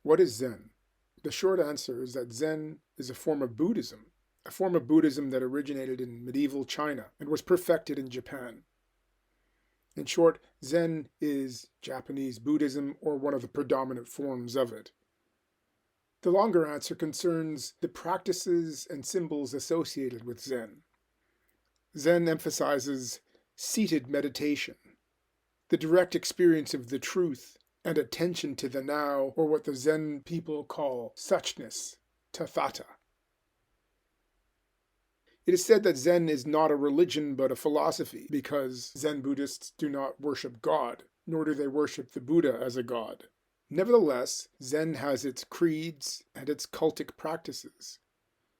What is Zen? The short answer is that Zen is a form of Buddhism that originated in medieval China and was perfected in Japan. In short, Zen is Japanese Buddhism, or one of the predominant forms of it. The longer answer concerns the practices and symbols associated with Zen. Zen emphasizes seated meditation, the direct experience of the truth, and attention to the now, or what the Zen people call suchness, tathata. It is said that Zen is not a religion but a philosophy, because Zen Buddhists do not worship God, nor do they worship the Buddha as a god. Nevertheless, Zen has its creeds and its cultic practices.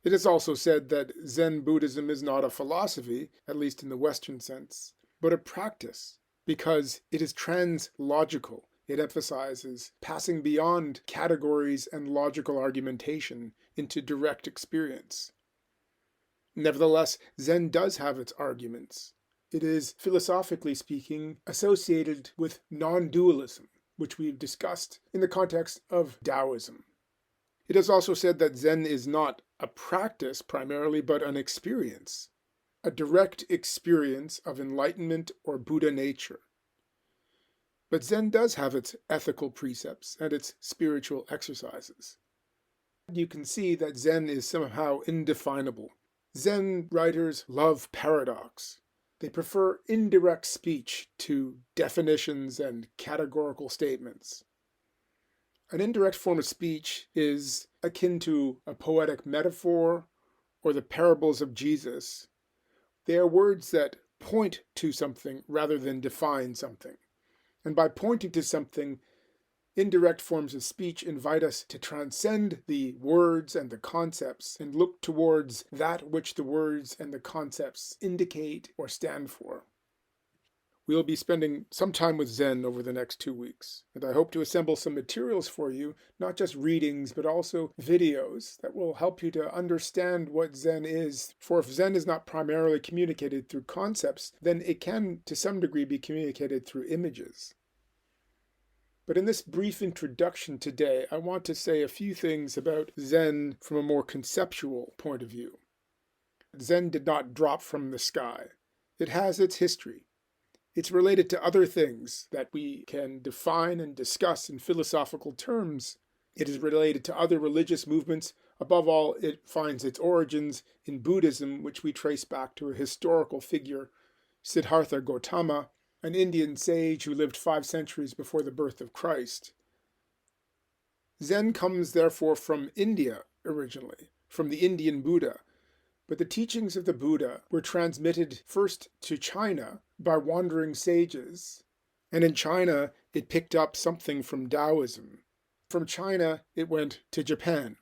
It is also said that Zen Buddhism is not a philosophy, at least in the Western sense, but a practice, because it is translogical. It emphasizes passing beyond categories and logical argumentation into direct experience. Nevertheless, Zen does have its arguments. It is, philosophically speaking, associated with non-dualism, which we've discussed in the context of Taoism. It is also said that Zen is not a practice primarily, but an experience, a direct experience of enlightenment or Buddha nature. But Zen does have its ethical precepts and its spiritual exercises. You can see that Zen is somehow indefinable. Zen writers love paradox. They prefer indirect speech to definitions and categorical statements. An indirect form of speech is akin to a poetic metaphor or the parables of Jesus. They are words that point to something rather than define something. And by pointing to something, indirect forms of speech invite us to transcend the words and the concepts and look towards that which the words and the concepts indicate or stand for. We'll be spending some time with Zen over the next 2 weeks, and I hope to assemble some materials for you, not just readings, but also videos that will help you to understand what Zen is. For if Zen is not primarily communicated through concepts, then it can, to some degree, be communicated through images. But in this brief introduction today, I want to say a few things about Zen from a more conceptual point of view. Zen did not drop from the sky. It has its history. It's related to other things that we can define and discuss in philosophical terms. It is related to other religious movements. Above all, it finds its origins in Buddhism, which we trace back to a historical figure, Siddhartha Gautama, an Indian sage who lived 5 centuries before the birth of Christ. Zen comes therefore from India originally, from the Indian Buddha. But the teachings of the Buddha were transmitted first to China by wandering sages, and in China it picked up something from Taoism. From China it went to Japan.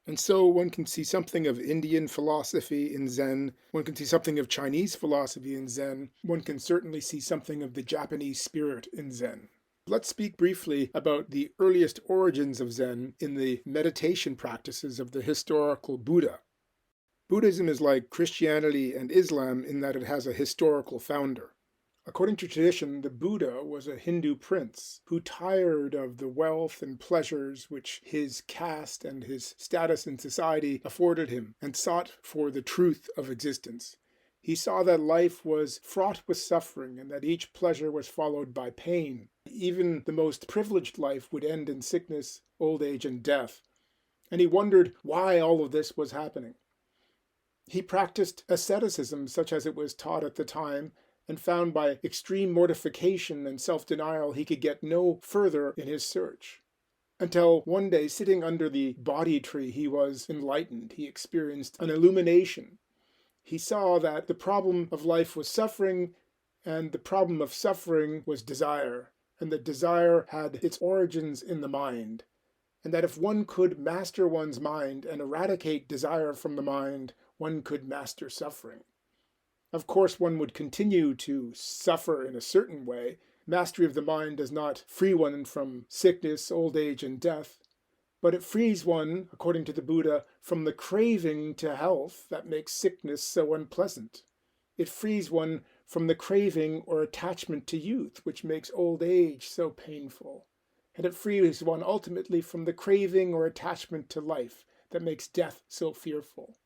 And so one can see something of Indian philosophy in Zen, one can see something of Chinese philosophy in Zen, one can certainly see something of the Japanese spirit in Zen. Let's speak briefly about the earliest origins of Zen in the meditation practices of the historical Buddha. Buddhism is like Christianity and Islam in that it has a historical founder. According to tradition, the Buddha was a Hindu prince who, tired of the wealth and pleasures which his caste and his status in society afforded him, and sought for the truth of existence. He saw that life was fraught with suffering and that each pleasure was followed by pain. Even the most privileged life would end in sickness, old age, and death. And he wondered why all of this was happening. He practiced asceticism such as it was taught at the time, and found by extreme mortification and self-denial he could get no further in his search. Until one day, sitting under the Bodhi tree, he was enlightened. He experienced an illumination. He saw that the problem of life was suffering, and the problem of suffering was desire, and that desire had its origins in the mind, and that if one could master one's mind and eradicate desire from the mind, one could master suffering. Of course, one would continue to suffer in a certain way. Mastery of the mind does not free one from sickness, old age, and death, but it frees one, according to the Buddha, from the craving to health that makes sickness so unpleasant. It frees one from the craving or attachment to youth, which makes old age so painful. and it frees one ultimately from the craving or attachment to life that makes death so fearful.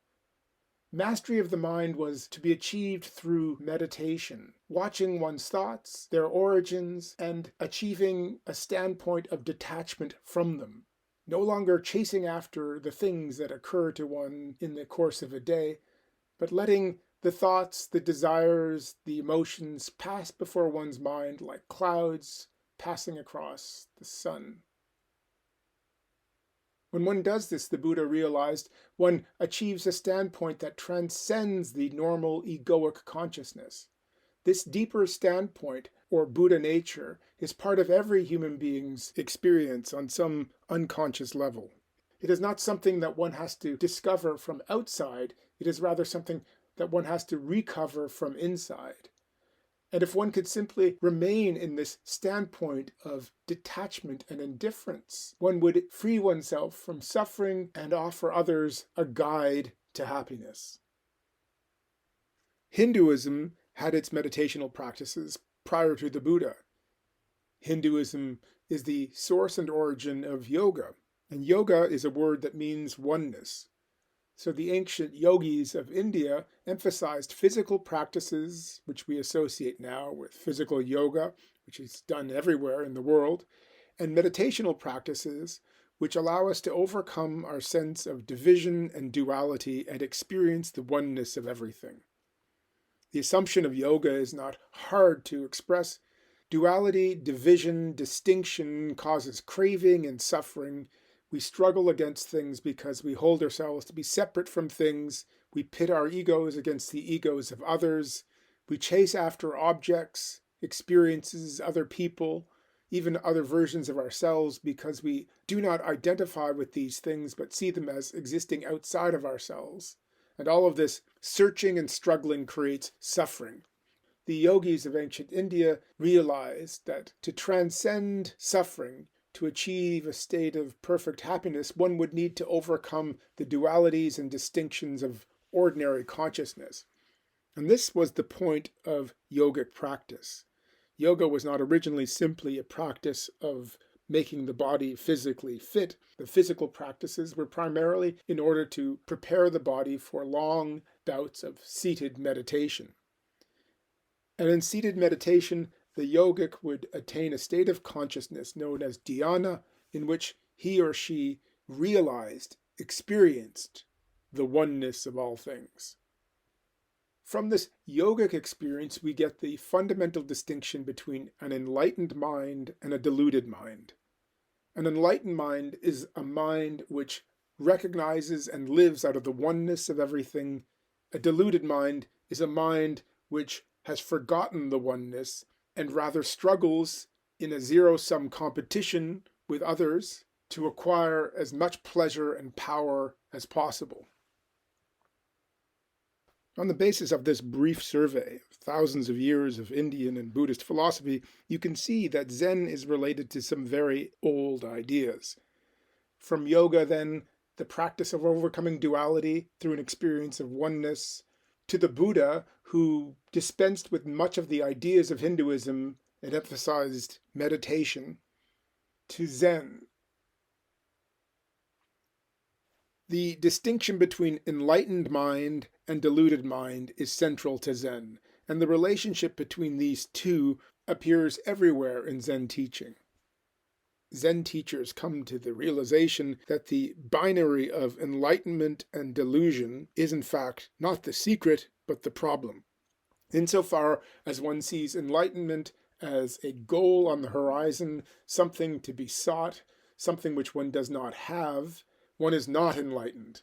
Mastery of the mind was to be achieved through meditation, watching one's thoughts, their origins, and achieving a standpoint of detachment from them. No longer chasing after the things that occur to one in the course of a day, but letting the thoughts, the desires, the emotions pass before one's mind like clouds passing across the sun. When one does this, the Buddha realized, one achieves a standpoint that transcends the normal egoic consciousness. This deeper standpoint, or Buddha nature, is part of every human being's experience on some unconscious level. It is not something that one has to discover from outside, it is rather something that one has to recover from inside. And if one could simply remain in this standpoint of detachment and indifference, one would free oneself from suffering and offer others a guide to happiness. Hinduism had its meditational practices prior to the Buddha. Hinduism is the source and origin of yoga, and yoga is a word that means oneness. So the ancient yogis of India emphasized physical practices, which we associate now with physical yoga, which is done everywhere in the world, and meditational practices, which allow us to overcome our sense of division and duality and experience the oneness of everything. The assumption of yoga is not hard to express. Duality, division, distinction causes craving and suffering. We struggle against things because we hold ourselves to be separate from things. We pit our egos against the egos of others. We chase after objects, experiences, other people, even other versions of ourselves because we do not identify with these things but see them as existing outside of ourselves. And all of this searching and struggling creates suffering. The yogis of ancient India realized that to transcend suffering, to achieve a state of perfect happiness, one would need to overcome the dualities and distinctions of ordinary consciousness. And this was the point of yogic practice. Yoga was not originally simply a practice of making the body physically fit. The physical practices were primarily in order to prepare the body for long bouts of seated meditation. And in seated meditation, the yogic would attain a state of consciousness known as dhyana, in which he or she realized, experienced the oneness of all things. From this yogic experience, we get the fundamental distinction between an enlightened mind and a deluded mind. An enlightened mind is a mind which recognizes and lives out of the oneness of everything. A deluded mind is a mind which has forgotten the oneness and rather struggles in a zero-sum competition with others to acquire as much pleasure and power as possible. On the basis of this brief survey of thousands of years of Indian and Buddhist philosophy, you can see that Zen is related to some very old ideas. From yoga, then, the practice of overcoming duality through an experience of oneness, to the Buddha, who dispensed with much of the ideas of Hinduism and emphasized meditation, to Zen. The distinction between enlightened mind and deluded mind is central to Zen, and the relationship between these two appears everywhere in Zen teaching. Zen teachers come to the realization that the binary of enlightenment and delusion is in fact not the secret, but the problem. Insofar as one sees enlightenment as a goal on the horizon, something to be sought, something which one does not have, one is not enlightened.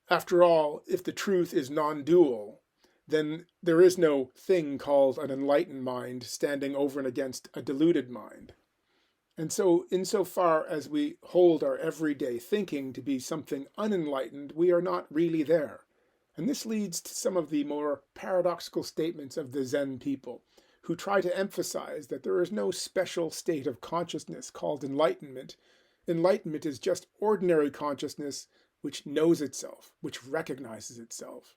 After all, if the truth is non-dual, then there is no thing called an enlightened mind standing over and against a deluded mind. And so, insofar as we hold our everyday thinking to be something unenlightened, we are not really there. And this leads to some of the more paradoxical statements of the Zen people, who try to emphasize that there is no special state of consciousness called enlightenment. Enlightenment is just ordinary consciousness which knows itself, which recognizes itself.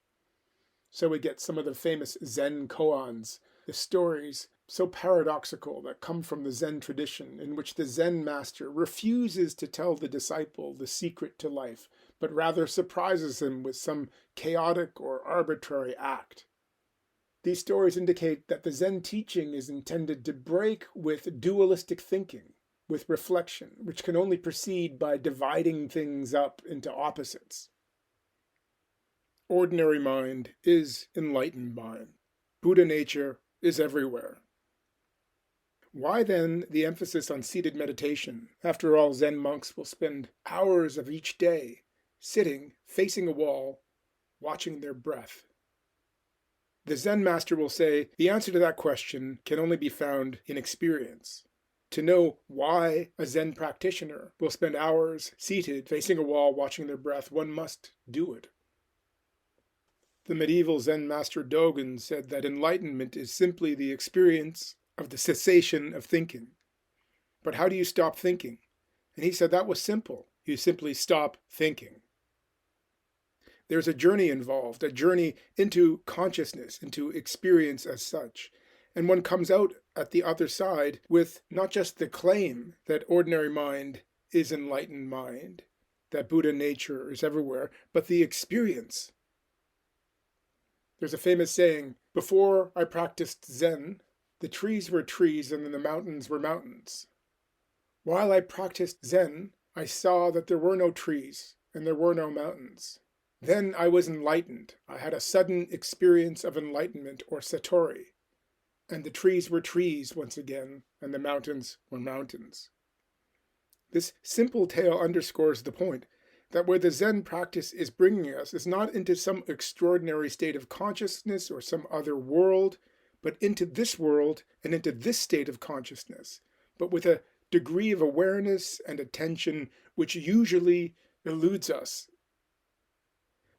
So we get some of the famous Zen koans, the stories so paradoxical that come from the Zen tradition, in which the Zen master refuses to tell the disciple the secret to life, but rather surprises him with some chaotic or arbitrary act. These stories indicate that the Zen teaching is intended to break with dualistic thinking, with reflection, which can only proceed by dividing things up into opposites. Ordinary mind is enlightened mind. Buddha nature is everywhere. Why then the emphasis on seated meditation? After all, Zen monks will spend hours of each day sitting, facing a wall, watching their breath. The Zen master will say the answer to that question can only be found in experience. To know why a Zen practitioner will spend hours seated, facing a wall, watching their breath, one must do it. The medieval Zen master Dogen said that enlightenment is simply the experience of the cessation of thinking. But how do you stop thinking? And he said that was simple. You simply stop thinking. There's a journey involved, a journey into consciousness, into experience as such. And one comes out at the other side with not just the claim that ordinary mind is enlightened mind, that Buddha nature is everywhere, but the experience. There's a famous saying, before I practiced Zen, the trees were trees and the mountains were mountains. While I practiced Zen, I saw that there were no trees and there were no mountains. Then I was enlightened. I had a sudden experience of enlightenment, or satori. And the trees were trees once again, and the mountains were mountains. This simple tale underscores the point that where the Zen practice is bringing us is not into some extraordinary state of consciousness or some other world, but into this world and into this state of consciousness, but with a degree of awareness and attention which usually eludes us.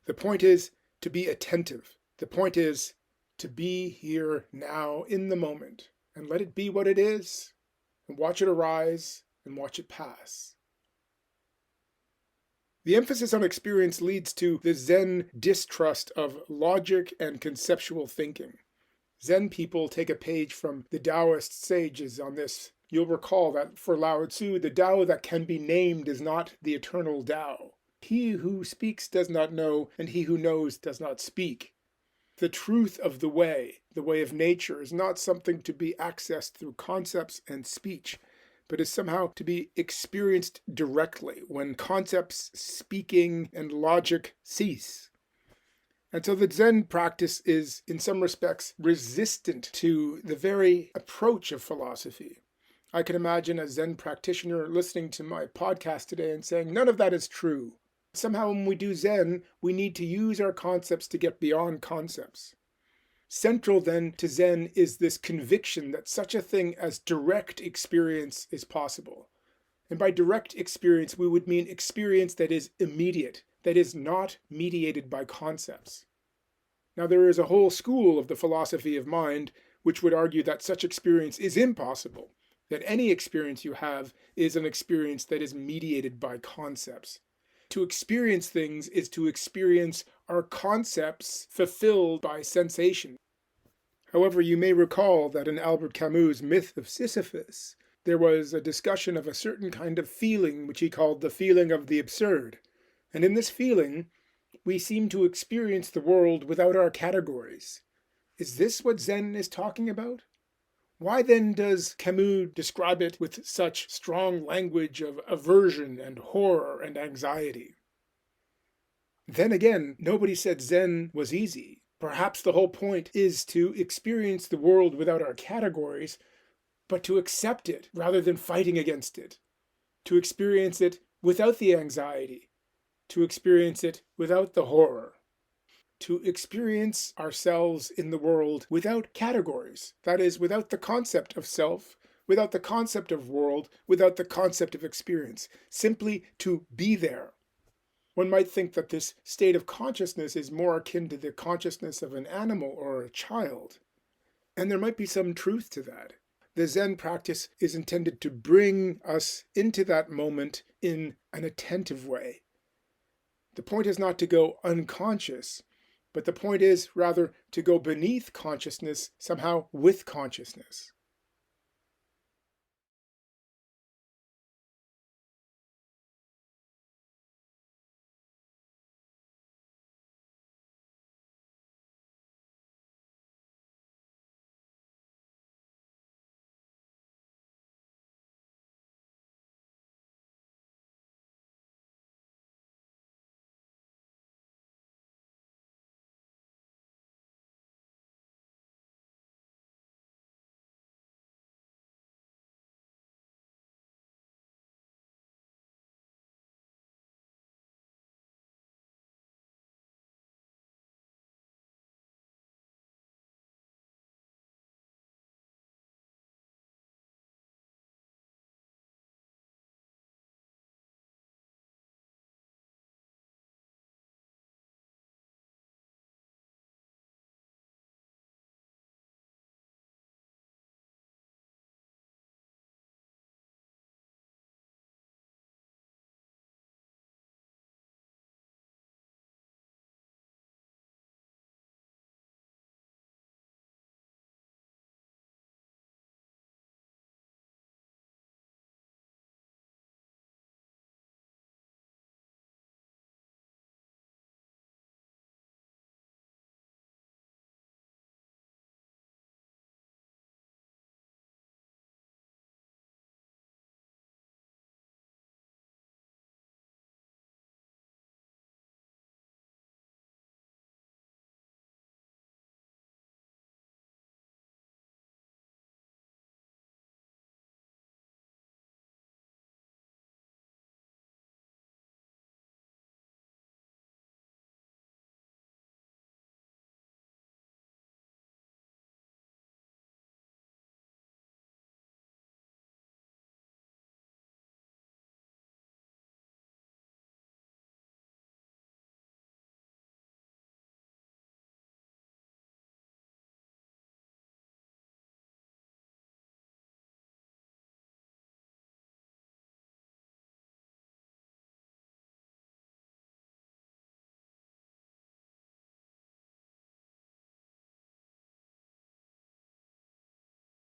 The point is to be attentive. The point is to be here now in the moment and let it be what it is and watch it arise and watch it pass. The emphasis on experience leads to the Zen distrust of logic and conceptual thinking. Zen people take a page from the Taoist sages on this. You'll recall that for Lao Tzu, the Tao that can be named is not the eternal Tao. He who speaks does not know, and he who knows does not speak. The truth of the way of nature, is not something to be accessed through concepts and speech, but is somehow to be experienced directly when concepts, speaking, and logic cease. And so the Zen practice is, in some respects, resistant to the very approach of philosophy. I can imagine a Zen practitioner listening to my podcast today and saying, none of that is true. Somehow when we do Zen, we need to use our concepts to get beyond concepts. Central then to Zen is this conviction that such a thing as direct experience is possible. And by direct experience, we would mean experience that is immediate, that is not mediated by concepts. Now, there is a whole school of the philosophy of mind which would argue that such experience is impossible, that any experience you have is an experience that is mediated by concepts. To experience things is to experience our concepts fulfilled by sensation. However, you may recall that in Albert Camus' Myth of Sisyphus, there was a discussion of a certain kind of feeling which he called the feeling of the absurd. And in this feeling, we seem to experience the world without our categories. Is this what Zen is talking about? Why then does Camus describe it with such strong language of aversion and horror and anxiety? Then again, nobody said Zen was easy. Perhaps the whole point is to experience the world without our categories, but to accept it rather than fighting against it. To experience it without the anxiety. To experience it without the horror. To experience ourselves in the world without categories. That is, without the concept of self, without the concept of world, without the concept of experience. Simply to be there. One might think that this state of consciousness is more akin to the consciousness of an animal or a child. And there might be some truth to that. The Zen practice is intended to bring us into that moment in an attentive way. The point is not to go unconscious, but the point is rather to go beneath consciousness, somehow with consciousness.